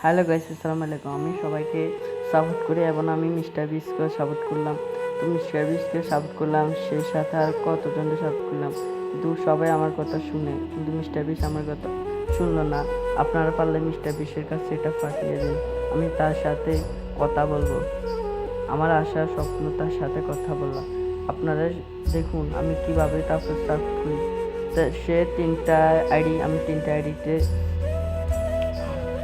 Hello guys, আসসালামু আলাইকুম। আমি সবাইকে সাপোর্ট করি এবং আমি মিস্টার বিস্টকে সাপোর্ট করলাম। তো মিস্টার বিস্টকে সাপোর্ট করলাম, সেই সাথে আর কতজনকে সাপোর্ট করলাম, কিন্তু সবাই আমার কথা শুনে, কিন্তু মিস্টার বিস্ট আমার কথা শুনলো না। আপনারা পারলে মিস্টার বিস্টের কাছে এটা পাঠিয়ে দিন, আমি তার সাথে কথা বলবো। আমার আশা স্বপ্ন তার সাথে কথা বললাম। আপনারা দেখুন আমি কিভাবে তাকে সাপোর্ট করি। সে আমি তিনটা আইডিতে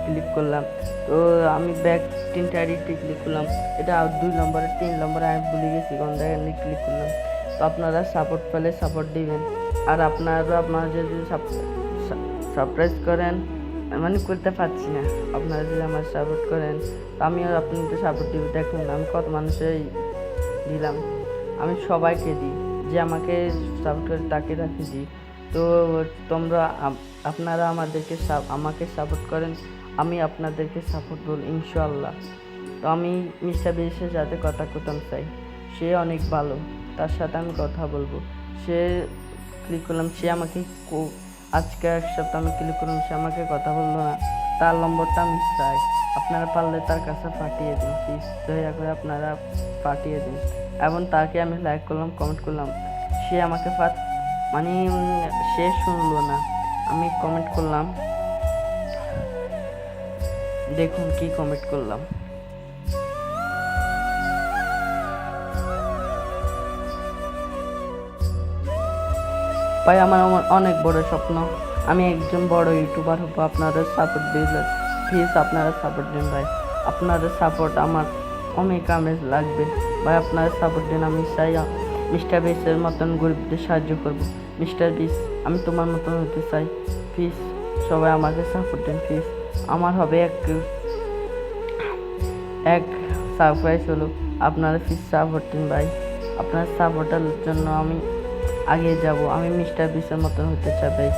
ক্লিক করলাম। তো আমি ব্যাক 3টা আইডিতে ক্লিক করলাম। এটা 2 নম্বরে 3 নম্বরে আমি ভুলে গেছি কোন জায়গায় ক্লিক করলাম। তো আপনারা সাপোর্ট পেলে সাপোর্ট দিবেন, আর আপনারা যদি সারপ্রাইজ করেন, মানে করতে পারছি না, আপনারা যদি আমার সাপোর্ট করেন তো আমিও আপনাদের সাপোর্ট দিব। দেখুন আমি কত মানুষের দিলাম, আমি সবাইকে দিই, যে আমাকে সাপোর্ট করে তাকে রাখি দিই। তো আপনারা আমাকে সাপোর্ট করেন, আমি আপনাদেরকে সাপোর্ট করব ইনশাআল্লাহ। তো আমি মিস্টার বিশের সাথে কথা করতাম চাই, সে অনেক ভালো, তার সাথে আমি কথা বলবো। সে ক্লিক করলাম, সে আমাকে আজকে এক সপ্তাহ আমি ক্লিক করলাম, সে আমাকে কথা বললো না। তার নম্বরটা আমি চাই, আপনারা পারলে তার কাছে পাঠিয়ে দিন প্লিজ, দয়া করে আপনারা পাঠিয়ে দিন। এবং তাকে আমি লাইক করলাম, কমেন্ট করলাম, সে আমাকে মানে সে শুনলো না। আমি কমেন্ট করলাম, দেখুন কি কমেন্ট করলাম। ভাই আমার অনেক বড় স্বপ্ন, আমি একজন বড় ইউটিউবার হবো। আপনারা সাপোর্ট দিলে প্লিজ, আপনারা সাপোর্ট দিন ভাই। আপনাদের সাপোর্ট আমার অনেক আমেজ লাগবে ভাই, আপনারা সাপোর্ট দিন। আমি চাই মিস্টার বিস্টের মতন গরিবদের সাহায্য করব। মিস্টার বিস্ট, আমি তোমার মতন হতে চাই, প্লিজ সবাই আমাকে সাপোর্ট দিন প্লিজ। আমার হবে এক সারপ্রাইজ হলো, আপনারা প্লিজ সাপোর্ট দিন ভাই। আপনার সাপোর্টের জন্য আমি আগে যাব, আমি মিস্টার বিস্টের মতন হতে চাই ভাই।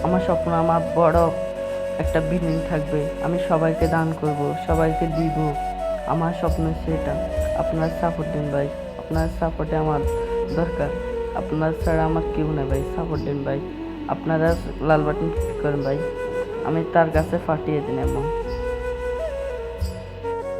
আমার স্বপ্ন, আমার বড় একটা বিল্ডিং থাকবে, আমি সবাইকে দান করব, সবাইকে দিব, আমার স্বপ্ন সেটা। আপনার সাপোর্ট দিন ভাই, আপনার সাপোর্টে আমার দরকার, আপনার ছাড়া আমার কেউ নেই ভাই। সাপোর্ট দিন ভাই, আপনারা লাল বাটন ক্লিক করেন ভাই, আমি তার কাছে পাঠিয়ে দিন। এবং